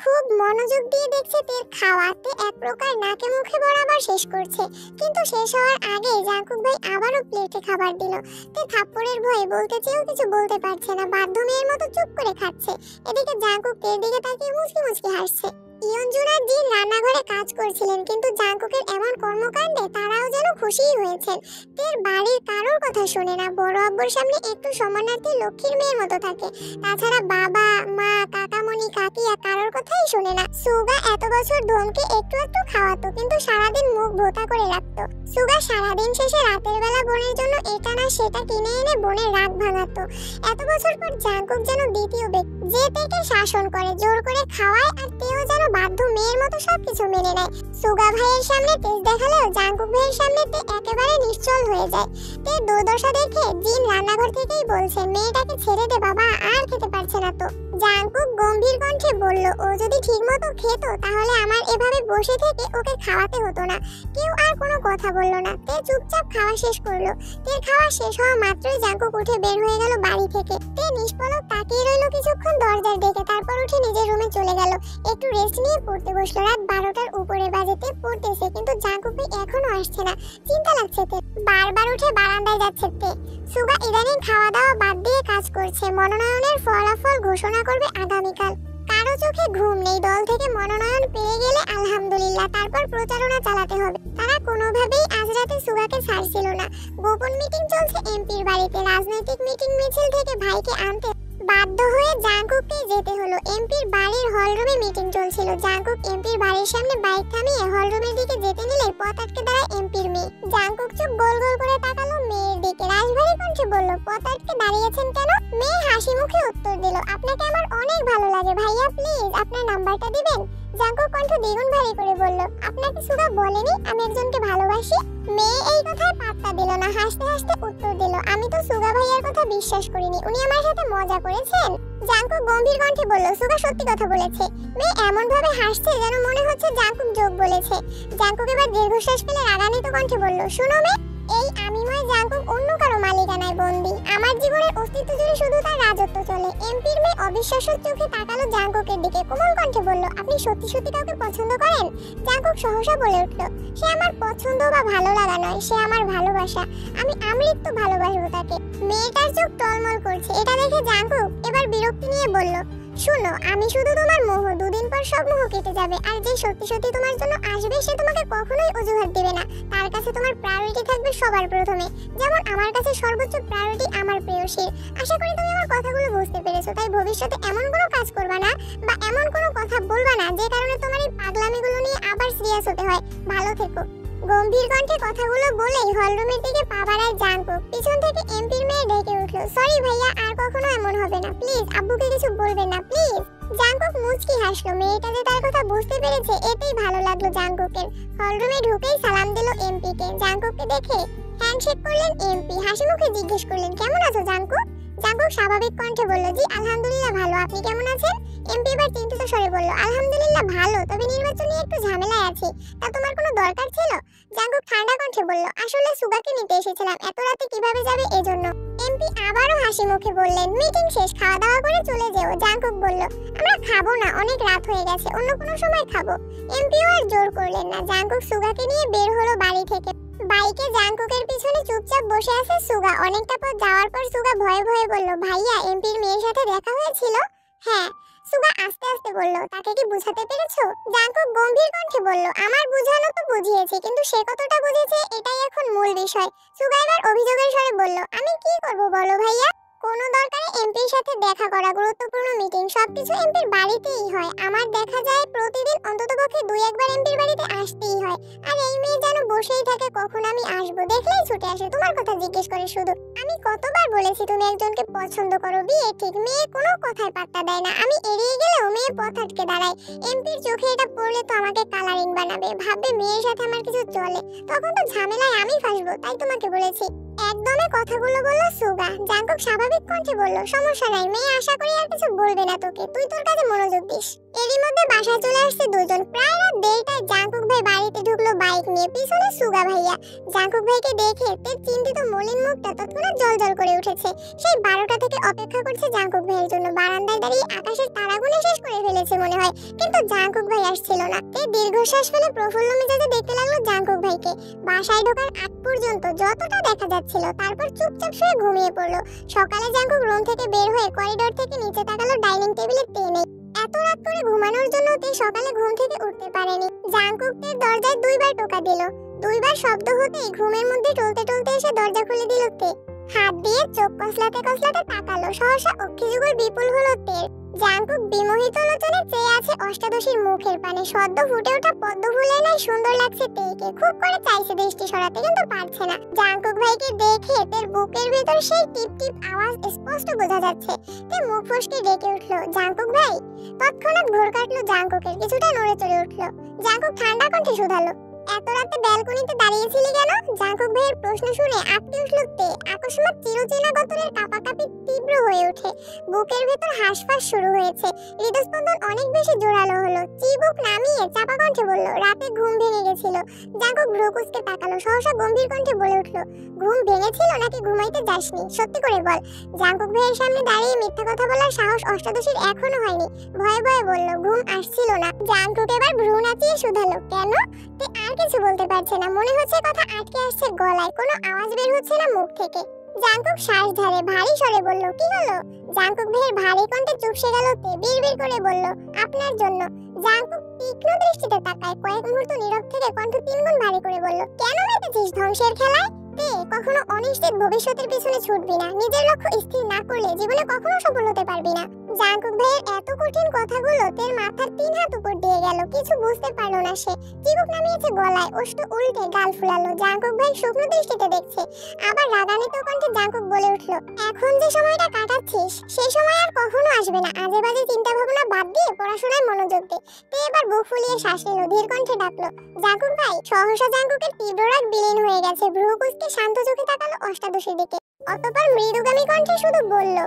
খুব মনোযোগ দিয়ে দেখছে তের খাওয়াতে এক প্রকার নাকে মুখে বরাবর শেষ করছে, কিন্তু শেষ হওয়ার আগে জাঙ্কুক ভাই আবারও প্লেটে খাবার দিল। তে থাপ্পড়ের ভয়ে বলতে চেয়েও কিছু বলতে পারছে না, বাধ্য মেয়ের মতো চুপ করে খাচ্ছে। এদিকে জাঙ্কুক তের দিকে তাকিয়ে মুচকি মুচকি হাসছে। ইয়নজুন আর জিন রান্নাঘরে কাজ করছিলেন, কিন্তু জাঙ্কুকের এমন কর্মকাণ্ডে তারাও যেন খুশিই হয়েছেন। তের বাড়ির কারোর কথা শোনে না, বড় আব্বুর সামনে একটু সম্মানার্থী লক্ষ্মীর মেয়ের মতো থাকে। তাছাড়া বাবা মা কাকামণি কাকিয়া কারোর কথাই শোনে না। সুগা এত বছর ধমকে একটু একটু খাওয়াতো, কিন্তু সারাদিন মুখ ভোতা করে রাখতো। সুগা সারাদিন শেষে রাতের বেলা বোনের জন্য এটা না সেটা কিনে এনে বোনের রাত ভাঙাতো। এত বছর পর জাঙ্কুক যেন দ্বিতীয় ব্যক্তি, যে তেকে শাসন করে, জোর করে খাওয়ায়, আর তেও যেন বাধ্য মেয়ের মতো সবকিছু মেনে নেয়। সুগা ভাইয়ের সামনে তেজ দেখালেও জাঙ্কুক ভাইয়ের সামনে তে একেবারে নিশ্চল হয়ে যায়। তে দুর্দশা দেখে জিন রান্নাঘর থেকেই বলছে, মেয়েটাকে ছেড়ে দে বাবা, আর খেতে পারছে না তো। জাঙ্কুক গম্ভীর কণ্ঠে বলল, ও যদি ঠিকমতো খেত তাহলে আমার এভাবে বসে থেকে ওকে খাওয়াতে হতো না। কেউ আর কোনো কথা বলল না। তে চুপচাপ খাওয়া শেষ করলো। তের খাওয়া শেষ হওয়া মাত্রই জাঙ্কুক উঠে বের হয়ে গেল বাড়ি থেকে। তে নিষ্পলক তাকিয়ে রইল কিছুক্ষণ দরজার দিকে, তারপর উঠে নিজের রুমে চলে গেল। একটু রেস্ট নিয়ে পড়তে বসলো। রাত 12টার উপরে বাজে। তে পড়তেছে, কিন্তু জাঙ্কুক ভাই এখনো আসছে না। চিন্তা লাগছে তে, বারবার উঠে বারান্দায় যাচ্ছে তে। সুগা ইদানিং খাওয়া দাওয়া বাদ দিয়ে কাজ করছে। মনোনয়নের ফলাফল ঘোষণা করবে আগামীকাল। কারো চোখে ঘুম নেই। দল থেকে মনোনয়ন পেয়ে গেলে আলহামদুলিল্লাহ, তারপর প্রচারণা চালাতে হবে। তারা কোনোভাবেই আজ রাতে সুগাকে ছাড়ছিল না। গোপন মিটিং চলছে এমপির বাড়িতে। রাজনৈতিক মিটিং মিছিল থেকে ভাইকে আনতে বাধ্য হয়ে জাঙ্কুককে যেতে হলো। এমপির বাড়ির হলরুমে মিটিং চলছিল। জাঙ্কুক এমপির বাড়ির সামনে বাইক থামিয়ে হলরুমের দিকে যেতে নিলে পথ আটকে দাঁড়ায় এমপির মেয়ে। জাঙ্কুক চোখ গোল গোল করে তাকালো মেয়ের দিকে, রাজভারী কণ্ঠে বলল, পথ আটকে দাঁড়িয়েছেন কেন? মেয়ে হাসি মুখে উত্তর দিল, আপনাকে আমার অনেক ভালো লাগে ভাইয়া, প্লিজ আপনার নাম্বারটা দিবেন? জাঙ্কুক কণ্ঠ দ্বিগুণ ভারী করে বলল, আপনাকে সুগা বলেনি আমি একজনকে ভালোবাসি? মেয়ে এই কথায় পাত্তা দিল না, হাসতে হাসতে উত্তর দিল, আমি তো সুগা ভাইয়ার কথা বিশ্বাস করিনি, উনি আমার সাথে মজা করেছেন। জাঙ্কুক গম্ভীর কণ্ঠে বলল, সুগা সত্যি কথা বলেছে। মেয়ে এমন ভাবে হাসছে যেন মনে হচ্ছে জাঙ্কুক যোগ বলেছে। জাঙ্কুক এবার দীর্ঘশ্বাস ফেলে রাগান্বিত কণ্ঠে বলল, শুনো মেয়ে, এই আমিময় জাঙ্কুক অন্য কারো মালিকানায় বন্দী। আমার জীবনের অস্তিত্ব জুড়ে শুধু তার রাজত্ব চলে। এমপির মেয়ে অবিশ্বাস্য চোখে তাকালো জাঙ্কুকের দিকে, কোমল কণ্ঠে বলল, আপনি সত্যি সত্যি কাউকে পছন্দ করেন? জাঙ্কুক সহসা বলে উঠল, সে আমার পছন্দ বা ভালো লাগা নয়, সে আমার ভালোবাসা। আমি আমৃত্যু ভালোবাসবো তাকে। মেয়েটার চোখ টলমল করছে। এটা দেখে জাঙ্কুক এবার বিরক্তি নিয়ে বলল, শুনো, আমি শুধু তোমার মোহ, দুদিন পর সব মোহ কেটে যাবে। আর যে সত্যি সত্যি তোমার জন্য আসবে সে তোমাকে কখনোই অজুহাত দেবে না। তার কাছে তোমার প্রায়োরিটি থাকবে সবার প্রথমে, যেমন আমার কাছে সর্বোচ্চ প্রায়োরিটি আমার প্রেয়সীর। আশা করি তুমি আমার কথাগুলো বুঝতে পেরেছো। তাই ভবিষ্যতে এমন কোনো কাজ করবা না বা এমন কোনো কথা বলবা না যে কারণে তোমার এই পাগলামিগুলো নিয়ে আবার সিরিয়াস হতে হয়। ভালো থেকো। গম্ভীর কণ্ঠে কথাগুলো বলেই হলরুমের দিকে পা বাড়ায় জাঙ্কুক। পিছন থেকে এমপির মেয়ে ডেকে উঠল, সরি ভাইয়া, আর কখনো এমন হবে না, প্লিজ আব্বুকে কিছু বলবেন না প্লিজ। জাঙ্কুক মুচকি হাসলো। মেয়েটা যে তার কথা বুঝতে পেরেছে এতেই ভালো লাগলো জাঙ্কুকের। হলরুমে ঢুকেই সালাম দিল এমপিকে। জাঙ্কুককে দেখে হ্যান্ডশেক করলেন এমপি। হাসি মুখে জিজ্ঞেস করলেন, কেমন আছো জাঙ্কুক? জাঙ্কুক স্বাভাবিক কণ্ঠে বলল, জি আলহামদুলিল্লাহ ভালো, আপনি কেমন আছেন? এমপি এবার চিন্তিত স্বরে বলল, আলহামদুলিল্লাহ ভালো, তবে নির্বাচন নিয়ে একটু ঝামেলায় আছি। তা তোমার কোনো দরকার ছিল? জাঙ্কুক ঠান্ডা কণ্ঠে বলল, আসলে সুগাকে নিতে এসেছিলাম, এত রাতে কিভাবে যাবে এজন্য। এমপি আবারও হাসি মুখে বললেন, মিটিং শেষ, খাওয়া দাওয়া করে চলে যেও। জাঙ্কুক বলল, আমরা খাবো না, অনেক রাত হয়ে গেছে, অন্য কোনো সময় খাবো। এমপিও আর জোর করলেন না। জাঙ্কুক সুগাকে নিয়ে বের হলো বাড়ি থেকে। বাইকে জাঙ্কুকের পিছনে চুপচাপ বসে আছে সুগা। অনেকটা পথ যাওয়ার পর সুগা ভয়ে ভয়ে বলল, ভাইয়া এমপির মেয়ের সাথে দেখা হয়েছিল? হ্যাঁ। সুগা আস্তে আস্তে বলল, তাকে কি বুঝাতে পেরেছো? জাঙ্কুক গম্ভীর কণ্ঠে বলল, আমার বুঝানো তো বুঝিয়েছি, কিন্তু সে কতটা বুঝেছে এটাই এখন মূল বিষয়। সুগা এবার অভিযোগের স্বরে বলল, আমি কি করব বলো ভাইয়া? কোনো দরকারে এমপির সাথে দেখা করা, গুরুত্বপূর্ণ মিটিং, সবকিছু এমপির বাড়িতেই হয়। আমার দেখা যায় প্রতিদিন অন্ততপক্ষে 2-1 বার এমপির বাড়িতে আসতেই হয়। আর এই মেয়ে যেন বসেই থাকে, কখন আমি আসবো দেখলেই ছুটে আসে, তোমার কথা জিজ্ঞেস করে শুধু। আমি কতবার বলেছি তুমি একজনকে পছন্দ করো, বিয়ে ঠিক, মেয়ে কোনো কথায় পাত্তা দেয় না। আমি এড়িয়ে গেলেও মেয়ে পথ আটকে দাঁড়ায়। এমপির চোখে এটা পড়লে তো আমাকে কালারিং বানাবে, ভাববে মেয়ের সাথে আমার কিছু চলে, তখন তো ঝামেলায় আমি ফাঁসবো, তাই তোমাকে বলেছি। একদমে কথাগুলো বলল সুগা। জাঙ্কুক স্বাভাবিক কণ্ঠে বলল, সমস্যা নাই মেয়ে, আশা করি আর কিছু বলবে না তোকে, তুই তোর কাজে মনোযোগ দিস। এরই মধ্যে বাসায় চলে আসছে দুজন। প্রায় রাত 1:30টায় জাঙ্কুক ভাই বাড়িতে ঢুকলো বাইক নিয়ে, পিছনে সুগা ভাইয়া। জাঙ্কুক ভাইকে দেখে তের চিন্তিত মলিন মুখটা তৎক্ষণাৎ জ্বলজ্বল করে উঠেছে। সেই 12টা থেকে অপেক্ষা করছে জাঙ্কুক ভাইয়ের জন্য। বারান্দায় দাঁড়িয়ে আকাশের তারাগুলো শেষ করে ফেলেছে মনে হয়, কিন্তু জাঙ্কুক ভাই আসছিল না। তে দীর্ঘশ্বাস ফেলে প্রফুল্ল মেজাজে দেখতে লাগলো জাঙ্কুক ভাইকে। বাসায় ঢোকার আগ পর্যন্ত যতটা দেখা যাচ্ছিল, তারপর চুপচাপ শুয়ে ঘুমিয়ে পড়লো। সকালে জাঙ্কুক রুম থেকে বের হয়ে করিডোর থেকে নিচে তাকালো, ডাইনিং টেবিলে তে নেই। এত রাত করে ঘুমানোর জন্য তে সকালে ঘুম থেকে উঠতে পারেনি। জাঙ্কুক তের দরজায় 2বার টোকা দিল। 2বার শব্দ হতেই ঘুমের মধ্যে টলতে টলতে এসে দরজা খুলে দিল তে। হাত দিয়ে চোখ কসলাতে কসলাতে তাকালো। সহসা অক্ষিযুগল বিপুল হলো তের। জাঙ্কুক বিমোহিত লোচনে চেয়ে আছে অষ্টাদশীর মুখের পানে। সদ্য ফুটে ওঠা পদ্ম ফুলের ন্যায় সুন্দর লাগছে তেকে। খুব করে চাইছে দৃষ্টি সরাতে, কিন্তু পারছে না। জাঙ্কুক ভাইকে দেখে তের বুকের ভেতর সেই টিপ টিপ আওয়াজ স্পষ্ট বোঝা যাচ্ছে। তে মুখ ফসকে ডেকে উঠলো, জাঙ্কুক ভাই। তৎক্ষণাৎ ঘোর কাটলো জাঙ্কুকের, কিছুটা নড়ে চড়ে উঠলো। জাঙ্কুক ঠান্ডা কণ্ঠে শুধালো, এত রাতে ব্যালকনিতে দাঁড়িয়েছিলি কেন? জাঙ্কুক ভাইয়ের প্রশ্ন শুনে আটকে উঠল তে। আকস্মাৎ চিরচেনা গতরের কাঁপাকাঁপি তীব্র হয়ে ওঠে। বুকের ভেতর হাঁসফাঁস শুরু হয়েছে। হৃদস্পন্দন অনেক বেশি জোরালো হলো। চিবুক নামিয়ে চাপা কণ্ঠে বলল, রাতে ঘুম ভেঙে গেছিল। জাঙ্কুক ভ্রু কুঁচকে তাকালো। সহসা গম্ভীর কণ্ঠে বলে উঠল, ঘুম ভেঙেছিল নাকি ঘুমাইতে যাসনি? সত্যি করে বল। জাঙ্কুক ভাইয়ের সামনে দাঁড়িয়ে মিথ্যা কথা বলার সাহস অষ্টাদশীর এখনো হয়নি। ভয়ে ভয়ে বলল, ঘুম আসছিল না। জাঙ্কুক এবার ভ্রু নাচিয়ে শুধালো, কেন? তে আর কিছু বলতে পারছে না। মনে হচ্ছে কথা আটকে আসছে গলায়, কোনো আওয়াজ বের হচ্ছে না মুখ থেকে। জাঙ্কুক শ্বাস ধরে ভারী স্বরে বলল, কি হলো? জাঙ্কুক ভাইয়ের ভারী কণ্ঠে চুপসে গেল তে। বিড়বিড় করে বলল, আপনার জন্য। জাঙ্কুক তীক্ষ্ণ দৃষ্টিতে তাকায়। কয়েক মুহূর্ত নীরব থেকে কণ্ঠ 3 গুণ ভারী করে বলল, কেন মেতেছিস ধ্বংসের খেলায়? তে কখনো অনিশ্চিত ভবিষ্যতের পিছনে ছুটবি না। নিজের লক্ষ্য স্থির না করলে জীবনে কখনো সফল হতে পারবি না। জাঙ্কুক ভাইয়ের এত কঠিন কথাগুলো তের মাথার 3 হাত উপর দিয়ে গেল। কিছু বুঝতে পারলো না সে। চিবুক নামিয়েছে গলায়, ওষ্ঠ উল্টে গাল ফুলালো। জাঙ্কুক ভাই শুকনো দৃষ্টিতে দেখছে। আবার রাগান্বিত কণ্ঠে জাঙ্কুক বলে উঠল, এখন যে সময়টা কাটাচ্ছিস সেই সময় আর কখনো আসবে না। আজে বাজে চিন্তা ভাবনা বাদ দিয়ে পড়াশোনায় মনোযোগ দে। তে এবার বুক ফুলিয়ে শ্বাস নিল, ধীর কণ্ঠে ডাকলো, জাঙ্কুক ভাই। সহসা জাঙ্কুকের তীব্র রাগ বিলীন হয়ে গেছে। ভ্রু কুঁচকে শান্ত চোখে তাকালো অষ্টাদশীর দিকে। অতঃপর মৃদুগামী কণ্ঠে শুধু বলল,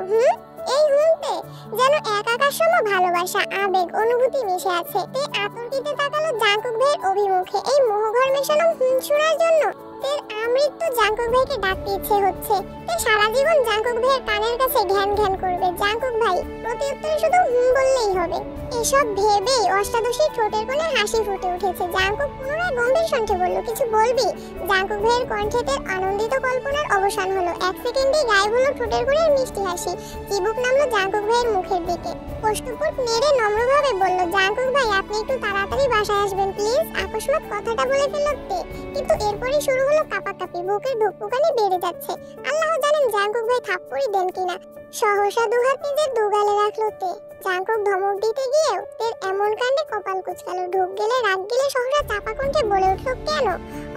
এই হুমতে যেন এক আকাশ সম ভালোবাসা, আবেগ, অনুভূতি মিশে আছে। তে আতঙ্কিতে তাকালো জাঙ্কুক ভাইয়ের অভিমুখে। এই মোহঘর মেশানো শোনার জন্য তের আমৃত্যু জাঙ্কুক ভাইকে ডাকতে ইচ্ছে হচ্ছে। তে সারা জীবন জাঙ্কুক ভাইয়ের কানের কাছে ঘ্যান ঘ্যান করবে। জাঙ্কুক ভাই প্রতি উত্তরে শুধু বললেই হবে। এসব ভেবেই অষ্টাদশীর ঠোঁটের কোণে হাসি ফুটে উঠেছে। জাঙ্কুক পুনরায় গম্ভীর কণ্ঠে বলল, কিছু বলবি? জাঙ্কুক ভাইয়ের কণ্ঠে তের আনন্দিত কল্পনার অবসান হলো। 1 সেকেন্ডেই গায়েব হলো ঠোঁটের কোণের মিষ্টি হাসি। চিবুক নামলো জাঙ্কুক ভাইয়ের মুখের দিকে। কষ্টপুট নেড়ে নম্রভাবে বলল, জাঙ্কুক ভাই আপনি একটু তাড়াতাড়ি বাসায় আসবেন প্লিজ। আকস্মাৎ কথাটা বলে ফেলল তে, কিন্তু এরপরই শুরু হলো কাঁপাকাঁপি। বুকের ধুকপুকানি বেড়ে যাচ্ছে। আল্লাহ জানেন জাঙ্কুক ভাই থাপ্পড়ই দেন কিনা। সহসা দুহাত নিজের দুগালে রাখলো তে। জাঙ্কুক ধমক দিতে গিয়েও তের এমন কাণ্ডে কপাল কুঁচকালো। ঢোক গেলে রাগ গেলে সহসা চাপা কণ্ঠে বলে উঠল, কেন?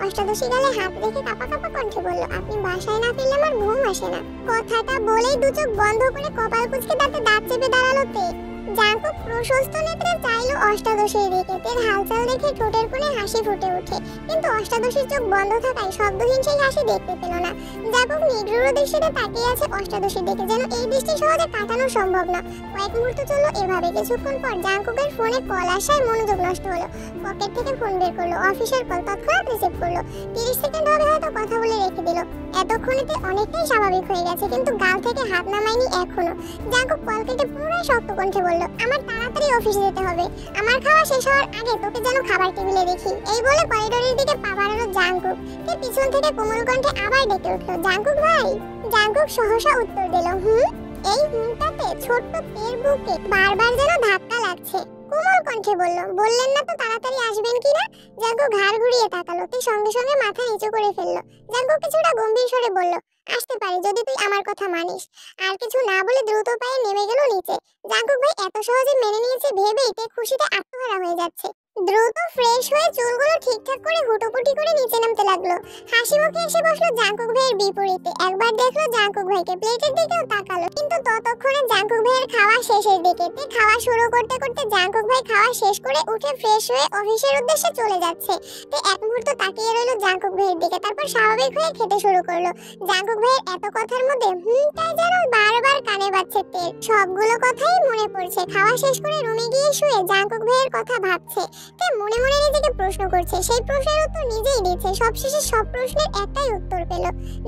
অষ্টাদশী গালে হাত রেখে কাপা কাপা কণ্ঠে বলল, আপনি বাসায় না ফিরলে আমার ঘুম আসে না। কথাটা বলেই দু চোখ বন্ধ করে কপাল কুঁচকে দাঁতে দাঁত চেপে দাঁড়ালো তে। জাঙ্কুক প্রশস্ত নেত্রে চাইলো অষ্টাদশীর দিকে। তের হালচাল দেখে ঠোঁটের কোণে হাসি ফুটে ওঠে, কিন্তু অষ্টাদশীর চোখ বন্ধ থাকায় শব্দহীন সেই হাসি দেখতে পেল না। জাঙ্কুক নিগ্রহ দৃষ্টিতে তাকিয়ে আছে অষ্টাদশীর দিকে, যেন এই দৃষ্টি সহজে কাটানো সম্ভব না। কয়েক মুহূর্ত চললো এভাবে। কিছুক্ষণ পর জাঙ্কুকের ফোনে কল আসায় মনোযোগ নষ্ট হলো। পকেট থেকে ফোন বের করলো, অফিসের কল। তৎক্ষণাৎ রিসিভ করলো। 30 সেকেন্ড হবে হয়তো কথা বলে রেখে দিল। এতক্ষণেতে অনেকটাই স্বাভাবিক হয়ে গেছে, কিন্তু গাল থেকে হাত নামায়নি এখনো। জাঙ্কুক কল কেটে পুনরায় শক্ত কণ্ঠে বলল, আমার তাড়াতাড়ি অফিসে যেতে হবে। আমার খাওয়া শেষ হওয়ার আগে তোকে যেন খাবার টেবিলে দেখি। এই বলে করিডোরের দিকে পা বাড়ালো জাঙ্কুক। তে পিছন থেকে কোমল কণ্ঠে আবার ডেকে উঠল, জাঙ্কুক ভাই। জাঙ্কুক সহসা উত্তর দিল, এই হুমটাতে ছোট্ট তের বুকে বারবার যেন ধাক্কা লাগছে। কোমল কণ্ঠে বলল, বললেন না তো তাড়াতাড়ি আসবেন কিনা? জাঙ্কুক ঘাড় ঘুরিয়ে তাকালো। তে সঙ্গে সঙ্গে মাথা নিচু করে ফেললো। জাঙ্কুক কিছুটা গম্ভীর স্বরে বলল, আসতে পারি যদি তুই আমার কথা মানিস। আর কিছু না বলে দ্রুত পায়ে নেমে গেল নিচে। জাঙ্কুক ভাই এত সহজে মেনে নিয়েছে ভেবেই তে খুশিতে আত্মহারা হয়ে যাচ্ছে। দ্রুত ফ্রেশ হয়ে চুলগুলো ঠিকঠাক করে হুটোপুটি করে নিচে নামতে লাগলো। হাসি মুখে এসে বসলো জাংকুক ভাইয়ের বিপরীতে। একবার দেখলো জাংকুক ভাইকে, প্লেটের দিকেও তাকালো, কিন্তু ততক্ষণে জাংকুক ভাইয়ের খাওয়া শেষের দিকে। খাওয়া শুরু করতে করতে জাংকুক ভাই খাওয়া শেষ করে উঠে ফ্রেশ হয়ে অফিসের উদ্দেশ্যে চলে যাচ্ছে। এক মুহূর্ত তাকিয়ে রইলো জাংকুক ভাইয়ের দিকে, তারপর স্বাভাবিক হয়ে খেতে শুরু করলো। জাংকুক ভাইয়ের এত কথার মধ্যে তাই যেন বারবার কানে বাজছে তেল। সবগুলো কথাই মনে পড়ছে। খাওয়া শেষ করে রুমে গিয়ে শুয়ে জাংকুক ভাইয়ের কথা ভাবছে। মনে মনে নিজেকে প্রশ্ন করছে, সেই প্রশ্নের উত্তর নিজেই দিচ্ছে। সবশেষে সব প্রশ্নের একটাই উত্তর পেল।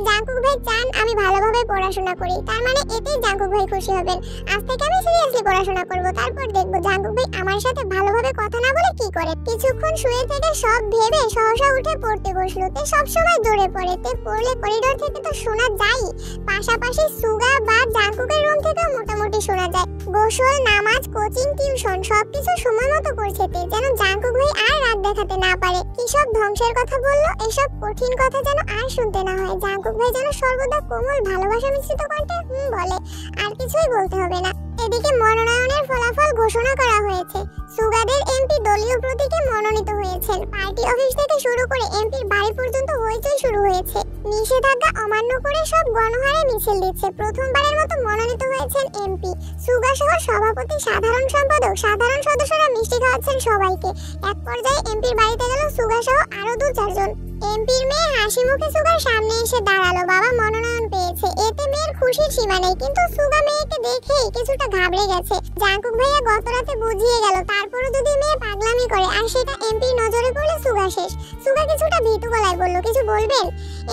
জাংকুক ভাই চান আমি ভালোভাবে পড়াশোনা করি, তার মানে এতেই জাংকুক ভাই খুশি হবেন। আজ থেকে আমি সিরিয়াসলি পড়াশোনা করব, তারপর দেখব জাংকুক ভাই আমার সাথে ভালোভাবে কথা না বলে কি করে। কিছুক্ষণ শুয়ে থেকে সব ভেবে সহসা উঠে পড়তে বসলো। সব সময় দৌড়ে পড়ে, পড়লে করিডোর থেকে তো শোনা যায়, পাশাপাশি সুগা বা জাংকুকের রুম থেকেও মোটামুটি শোনা যায়। গোসল, নামাজ, কোচিং, টিউশন সবকিছু সময় মতো করছে যেন জাংকুক ভাই আর রাত দেখাতে না পারে। কি সব ধ্বংসের কথা বললো, এসব কঠিন কথা যেন আর শুনতে না হয়। জাংকুক ভাই যেন সর্বদা কোমল ভালোবাসা মিশ্রিত কণ্ঠে বলে, আর কিছুই বলতে হবে না। এদিকে মনোনয়নের ফলাফল ঘোষণা করা হয়েছে। সুগাদের এমপি দলীয় প্রতীকে মনোনীত হয়েছেন। পার্টি অফিস থেকে শুরু করে এমপির বাড়ি পর্যন্ত হইচই শুরু হয়েছে। নিষেধাজ্ঞা অমান্য করে সব গণহারে মিছিল দিচ্ছে। প্রথমবারের মতো মনোনীত হয়েছেন এমপি। সুগা সহ সভাপতি, সাধারণ সম্পাদক, সাধারণ সদস্যরা মিষ্টি খাওয়াচ্ছেন সবাইকে। এক পর্যায়ে এমপির বাড়িতে গেল সুগা সহ আরো 2-4 জন। এমপির মেয়ে হাসি মুখে সুগার সামনে এসে দাঁড়ালো। বাবা মনোনয়ন পেয়েছে, এতে মেয়ের খুশির সীমা নেই, কিন্তু সুগা মেয়েকে দেখেই কিছুটা ঘাবড়ে গেছে। জাংকুক ভাইয়া গত রাতে বুঝিয়ে গেল, তারপরও যদি মেয়ে পাগলামি করে আর সেটা এমপির নজরে পড়লে সুগা শেষ। সুগা কিছুটা ভীতু গলায় বলল, কিছু বলবেন?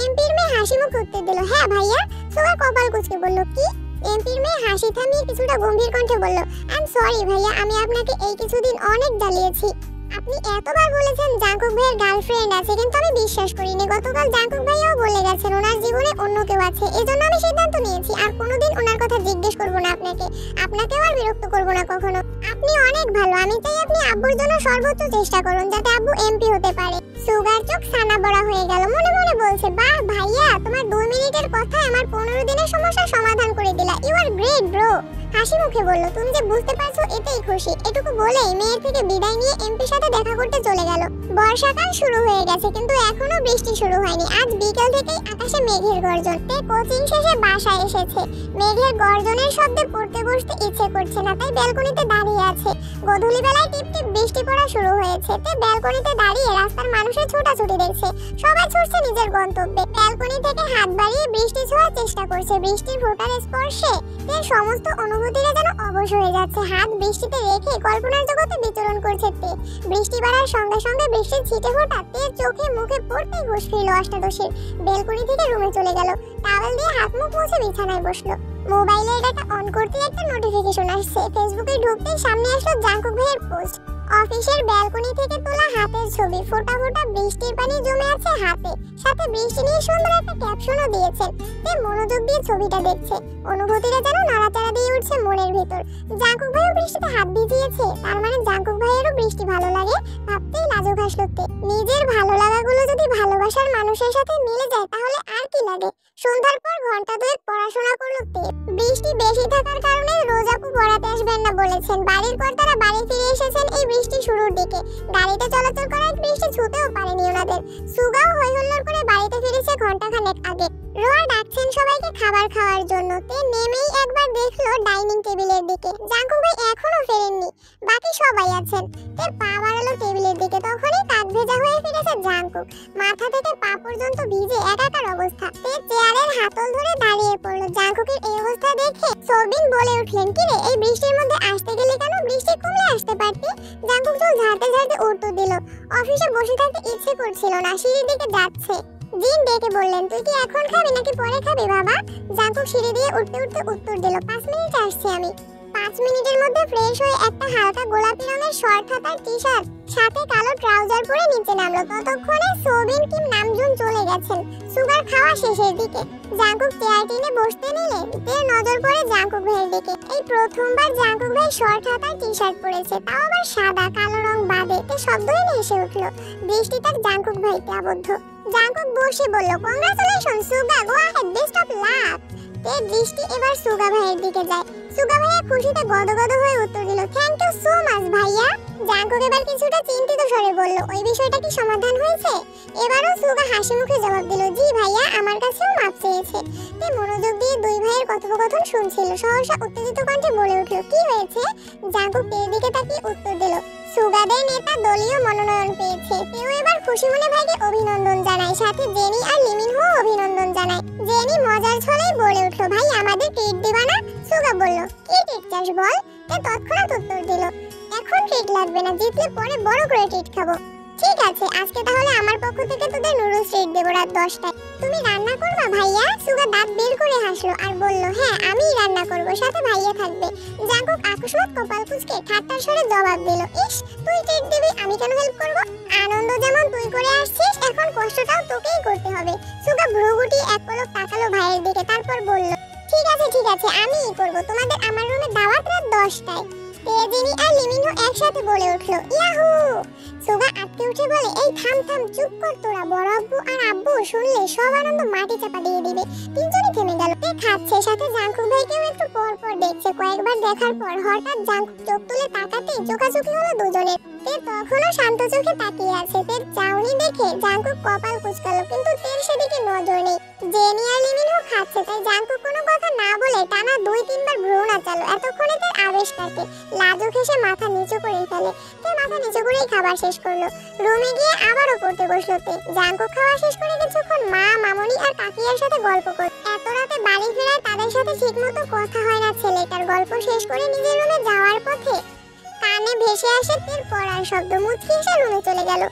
এমপির মেয়ে হাসি মুখ উত্তর দিল, হ্যাঁ ভাইয়া। সুগা কপাল কুঁচকে বলল, কি? এমপির মেয়ে হাসি থামিয়ে কিছুটা গম্ভীর কণ্ঠে বলল, আই এম সরি ভাইয়া, আমি আপনাকে এই কিছুদিন অনেক জ্বালিয়েছি। আপনি এতবার বলেছেন জাংকুক ভাইয়ের গার্লফ্রেন্ড আছে, কিন্তু আমি বিশ্বাস করিনি। গতকাল জাংকুক ভাইয়াও বলে গেছেন ওনার জীবনে অন্য কেউ আছে। এজন্য আমি সিদ্ধান্ত নিয়েছি আর কোনোদিন ওনার কথা জিজ্ঞেস করব না আপনাকেও আর বিরক্ত করব না কখনো। আপনি অনেক ভালো, আমি চাই আপনি আব্বুর জন্য সর্বোচ্চ চেষ্টা করুন যাতে আব্বু এমপি হতে পারে। সুগার চোখ ছানা বড়া হয়ে গেল। মনে মনে বলছে, বাহ ভাইয়া, তোমার 2 মিনিটের কথায় আমার 15 দিনের সমস্যার সমাধান করে দিলা। You are great bro. হাসি মুখে বলল, তুমি যে বুঝতে পারছো এতেই খুশি। এটুকু বলেই মেয়ের থেকে বিদায় নিয়ে এমপির সাথে দেখা করতে চলে গেল। বর্ষাকাল শুরু হয়ে গেছে, কিন্তু এখনো বৃষ্টি শুরু হয়নি। আজ বিকেল থেকেই আকাশে মেঘের গর্জন। কোচিং শেষে বাসায় এসেছে। মেঘের গর্জনের শব্দে পড়তে বসতে ইচ্ছে করছে না, তাই ব্যালকনিতে দাঁড়িয়ে আছে। গোধূলি বেলায় টিপ টিপ বৃষ্টি পড়া শুরু হয়েছে। ব্যালকনিতে দাঁড়িয়ে রাস্তার মানুষের ছোটাছুটি দেখছে। সবাই ছুটছে নিজের গন্তব্যে। ব্যালকনি থেকে হাত বাড়িয়ে বৃষ্টি ছোঁয়ার চেষ্টা করছে। বৃষ্টির ফোঁটার স্পর্শে তার সমস্ত অনুভূতিরা যেন অবশ হয়ে যাচ্ছে। হাত বৃষ্টিতে রেখে কল্পনার জগতে বিচরণ করছে বৃষ্টি বাড়ার সঙ্গে সঙ্গে বৃষ্টির ছিটে ফোঁটা চোখে মুখে পড়তেই হুঁশ ফিরল অষ্টাদশীর। বেলকনি থেকে রুমে চলে গেল। টাওয়েল দিয়ে হাত মুখ মুছে বিছানায় বসলো। মোবাইলের ডাটা অন করতে একটা নোটিফিকেশন আসছে। ফেসবুকে ঢুকতেই সামনে আসলো জাংকুক ভাইয়ের পোস্ট। অফিসের ব্যালকনি থেকে তোলা হাতের ছবি। ফোঁটা ফোঁটা বৃষ্টির পানি জমে আছে হাতে, সাথে বৃষ্টি নিয়ে সুন্দর একটা ক্যাপশনও দিয়েছেন। মনোযোগ দিয়ে ছবিটা দেখছে। অনুভূতিটা যেন নাড়াচাড়া দিয়ে উঠছে মনের ভিতর। জাংকুক ভাইও বৃষ্টিতে হাত ভিজিয়েছে, তার মানে জাংকুক ভাইয়েরও বৃষ্টি ভালো লাগে। ভাবতেই লাজুক হাসলো। নিজের ভালো লাগাগুলো যদি ভালোবাসার মানুষের সাথে মিলে যায় তাহলে আর কি লাগে। সন্ধ্যার পর ঘন্টা 2 পড়াশোনা করলো। বৃষ্টি বেশি থাকার কারণে রোজ আপু পড়াতে আসবেন না বলেছেন। বাড়ির কর্তারা বাড়ি ফিরে এসেছেন এই বৃষ্টি শুরুর দিকে। গাড়িতে চলাচল করায় বৃষ্টি ছুতেও পারেনি ওনাদের। সুগাও হই হুল্লোড় করে বাড়িতে ফিরেছে ঘন্টাখানেক আগে। রোয়া ডাকছেন সবাইকে খাবার খাওয়ার জন্য। নেমেই একবার দেখলো ডাইনিং টেবিলের দিকে। জাংকুক ভাই এখনো ফেরেননি, বাকি সবাই আছেন। পা বাড়ালো টেবিলের দিকে, তখনই কাক ভেজা হয়ে ফিরেছে জাংকুক। মাথা থেকে পা পর্যন্ত ভিজে একাকার অবস্থা। চেয়ারের হাতল ধরে দাঁড়িয়ে পড়লো। জাংকুকের এই অবস্থা দেখে সোবিন বলে উঠলেন, কিরে এই বৃষ্টির মধ্যে আসতে গেলে কেন? বৃষ্টি কমলে আসতে পারতি। জাংকুক চুল ঝাড়তে ঝাড়তে উত্তর দিল, অফিসে বসে থাকতে ইচ্ছে করছিল না, সিঁড়ির দিকে যাচ্ছে। জিন ডেকে বললেন, তুই কি এখন খাবি নাকি পরে খাবি বাবা? জাংকুক সিঁড়ি দিয়ে উঠতে উঠতে উত্তর দিল, 5 মিনিটে আসছি আমি। 5 মিনিটের মধ্যে ফ্রেশ হয়ে একটা হালকা গোলাপি রঙের শর্ট হাতার টি-শার্ট সাথে কালো ট্রাউজার পরে নিচে নামলো। ততক্ষণে সোবিন কিম নামজুন চলে গেছেন। সুগার খাওয়া শেষের দিকে। জাংকুক চেয়ার টেনে বসতে নিলে নজর পড়ে জাংকুক ভাইয়ের দিকে। এই প্রথমবার জাংকুক ভাই শর্ট হাতার টি-শার্ট পরেছে, তাও আবার সাদা, কালো রং বাদে। শব্দই হেসে উঠলো। দৃষ্টি তার জাংকুক ভাইতে আবদ্ধ। জাংকুক বসে বলল, congratulation Suga, go ahead, best of luck. দৃষ্টি এবার সুগা ভাইয়ের দিকে যায়। সুগা ভাইয়া খুশিতে গদগদ হয়ে উত্তর দিল, থ্যাংক ইউ সো মাচ ভাইয়া। জাঙ্কুক এবার কিছুটা চিন্তিত স্বরে বলল, ওই বিষয়টা কি সমাধান হয়েছে? এবারও সুগা হাসি মুখে জবাব দিল, জি ভাইয়া, আমার কাছেও মাপ চেয়েছে। তে মনোযোগ দিয়ে দুই ভাইয়ের কথোপকথন শুনছিল। সহসা উত্তেজিত কণ্ঠে বলে উঠল, কি হয়েছে? জাঙ্কুক তের দিকে তাকিয়ে উত্তর দিল, সুগাদের নেতা দলীয় মনোনয়ন পেয়েছে। তেও এবার খুশি মনে ভাইকে অভিনন্দন জানায়, সাথে জেনি আর লিমিনহো অভিনন্দন জানায়। জেনি মজার ছলেই বলে উঠল, ভাই আমাদের ট্রিট দিবা না? সুগা বলল, কি ট্রিট চাস বল? তে তৎক্ষণাৎ উত্তর দিল, এখন ট্রিট লাগবে না, জিতলে পরে বড় করে ট্রিট খাবো। ঠিক আছে, আজকে তাহলে আমার পক্ষ থেকে তোদের নুডলস ট্রিট দেবো রাত 10টায়। তুমি রান্না করবা ভাইয়া? সুগা দাঁত বের করে হাসলো আর বলল, হ্যাঁ আমিই রান্না করব, সাথে ভাইয়া থাকবে। জাঙ্কুক আকস্মাৎ কপাল কুঁচকে ঠাট্টার স্বরে জবাব দিল, ইস, তুই ট্রিট দিবি, আমি কেন হেল্প করব? আনন্দ যেমন তুই করে আসছিস, এখন কষ্টটাও তোকেই করতে হবে। সুগা ভ্রুগুটি এক পলক তাকালো ভাইয়ের দিকে, তারপর বলল, ঠিক আছে, আমিই করব। তোমাদের আমার রুমে দাওয়াত রাত 10টায়। তেজিনি আর লিমিনহো একসাথে বলে উঠল, ইয়াহু! সুগা আটকে উঠে বলে, এই থাম, চুপ কর তোরা। বড় আব্বু আর আব্বু শুনলে সব আনন্দ মাটি চাপা দিয়ে দিবে। তিনজনই থেমে গেল। তে খাচ্ছে, সাথে জাঙ্কুক ভাইকেও একটু পর দেখছে। কয়েকবার দেখার পর হঠাৎ জাঙ্কুক চোখ তুলে তাকাতেই চোখাচোখি হলো দুজনের। তে তখনও শান্ত চোখে তাকিয়ে আছে। তের চাউনি দেখে জাঙ্কুক কপাল কুঁচকালো, কিন্তু তের সেদিকে নজর নেই। জেনি আর লিমিনহো খাচ্ছে, তাই জাঙ্কুক কোনো কথা না বলে টানা 2-3 বার ভ্রু নাচালো। এতক্ষণে তের আবেশ কাটে, লাজুক হেসে মাথা নিচু করে ফেলে। তে মাথা নিচু করেই খাবার শেষ করলো। রুমে গিয়ে আবারও পড়তে বসলো তে। জাঙ্কুক খাওয়া শেষ করে কিছুক্ষণ মা, মামনি আর কাকিয়ার সাথে গল্প করে। এত রাতে বাড়ি ফেরায় তাদের সাথে ঠিকমতো কথা হয় না ছেলেটার। গল্প শেষ করে নিজের রুমে যাওয়ার পথে কানে ভেসে আসে তের পড়ার শব্দ। মুচকি এসে রুমে চলে গেল।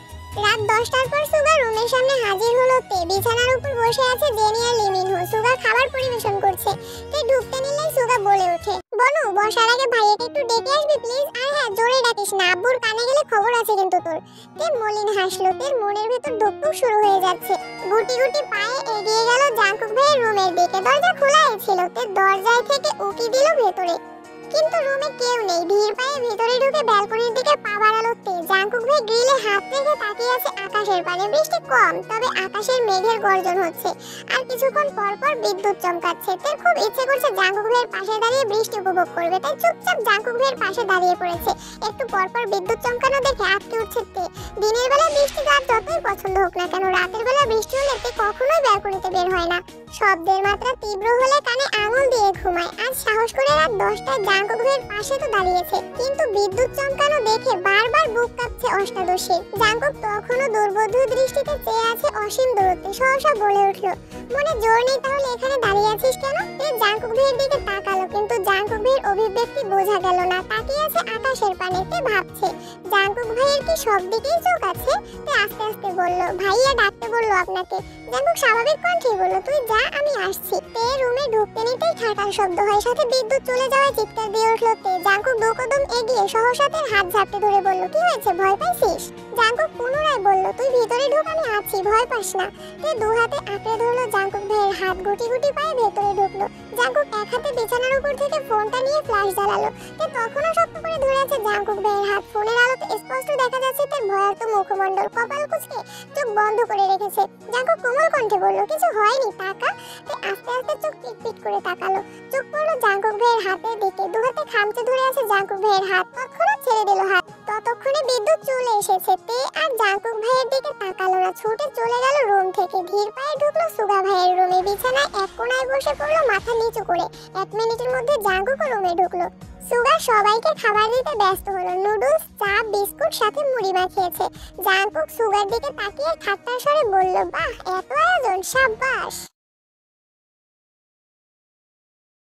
রাত 10টার পর সুগা রুমের সামনে হাজির হলো তে। বিছানার উপর বসে আছে জেনি আর লিমিনহো। সুগা খাবার পরিবেশন করছে। তে ঢুকতে নিলেই সুগা বলে ওঠে, বনু, বসার আগে ভাইয়াকে একটু ডেকে আসবি প্লিজ। আর হ্যাঁ, জোরে ডাকিস না, আব্বুর কানে গেলে খবর আছে কিন্তু তোর। তে মলিন হাসলো। তের মনের ভেতর ধুকপুক শুরু হয়ে যাচ্ছে। গুটি গুটি পায়ে এগিয়ে গেল জাঙ্কুক ভাইয়ের রুমের দিকে। দরজা খোলাই ছিল। তে দরজায় থেকে উকি দিল ভেতরে, কিন্তু রুমে কেউ নেই। ধীর পায়ে ভিতরে ঢুকে ব্যালকনির দিকে পা বাড়ালো তে। জাঙ্কুক ভাই গ্রিলে হাত রেখে তাকিয়ে আছে আকাশের পানে। বৃষ্টি কম, তবে আকাশের মেঘের গর্জন হচ্ছে, আর কিছুক্ষণ পর পর বিদ্যুৎ চমকাচ্ছে। তের খুব ইচ্ছে করছে জাঙ্কুক ভাইয়ের পাশে দাঁড়িয়ে বৃষ্টি উপভোগ করবে, তাই চুপচাপ জাঙ্কুক ভাইয়ের পাশে দাঁড়িয়ে পড়েছে। একটু পর পর বিদ্যুৎ চমকানো দেখে আটকে উঠছে তে। দিনের বেলা বৃষ্টি তার যতই পছন্দ হোক না কেন, রাতের বেলা বৃষ্টি হলে তে কখনোই ব্যালকনিতে বের হয় না। শব্দের মাত্রা তীব্র হলে কানে আঙুল দিয়ে ঘুমায়। আজ সাহস করে রাত 10টায় জাঙ্কুক ভাইয়ের পাশে তো দাঁড়িয়েছে, কিন্তু বিদ্যুৎ চমকানো দেখে বারবার বুক কাঁপছে অষ্টাদশীর। জাঙ্কুক তখনও দুর্বোধ্য দৃষ্টিতে চেয়ে আছে অসীম দূরত্বে। সহসা বলে উঠল, মনে জোর নেই তাহলে এখানে দাঁড়িয়ে আছিস কেন? তে জাঙ্কুক ভাইয়ের দিকে তাকালো, কিন্তু জাঙ্কুক ভাইয়ের অভিব্যক্তি বোঝা গেল না। তাকিয়ে আছে আকাশের পানে। তে ভাবছে, জাঙ্কুক ভাইয়ের কি সব দিকেই চোখ আছে? তে আস্তে আস্তে বলল, ভাইয়া ডাকতে বললো আপনাকে। জাঙ্কুক স্বাভাবিক কণ্ঠেই বলল, তুই যা, আমি আসছি। তে রুমে ঢুকতে নিতেই ঠাটার শব্দ হয়, সাথে বিদ্যুৎ চলে যাওয়ায় চিৎকার দিয়ে উঠল তে। জাঙ্কুক 2 কদম এগিয়ে সহসা তের হাত ঝাপটে ধরে বলল, কি হয়েছে, ভয় পাইছিস? জাঙ্কুক পুনরায় বলল, তুই ভিতরে ঢুক, আমি আছি, ভয় পাস না। তে 2 হাতে আঁকড়ে ধরলো জাঙ্কুক ভাইয়ের হাত। গুটি গুটি পায়ে ভেতরে ঢুকলো। জাঙ্কুক এক হাতে বিছানার উপর থেকে ফোনটা নিয়ে ফ্ল্যাশ জ্বালালো। তে তখনও শক্ত করে ধরে আছে জাঙ্কুক ভাইয়ের হাত। ফোনের আলোতে স্পষ্ট দেখা যাচ্ছে তার ভয়ার্ত মুখমণ্ডল। কপাল কুঁচকে চোখ বন্ধ করে রেখেছে। জাঙ্কুক কোমল কণ্ঠে বলল, কিছু হয়নি, তাকা। তে আস্তে আস্তে চোখ পিটপিট করে তাকালো। চোখ পড়লো জাঙ্কুক ভাইয়ের হাতের দিকে। 2 হাতে খামচে ধরে আছে জাঙ্কুক ভাইয়ের হাত। তৎক্ষণাৎ ছেড়ে দিল হাত। ততক্ষণে বিদ্যুৎ চলে এসেছে। তে আর জাঙ্কুক ভাইয়ের দিকে তাকালো না, ছুটে চলে গেল রুম থেকে। ধীর পায়ে ঢুকলো সুগা ভাইয়ের রুমে। বিছানায় এক কোণায় বসে পড়লো মাথা নিচু করে। 1 মিনিটের মধ্যে জাঙ্কুকও রুমে ঢুকলো। সুগা সবাইকে খাবার দিতে ব্যস্ত হলো। নুডলস, চা, বিস্কুট সাথে মুড়ি মাখিয়েছে। জাঙ্কুক সুগার দিকে তাকিয়ে ঠাট্টার স্বরে বলল, বাহ, এত আয়োজন, সাব্বাস।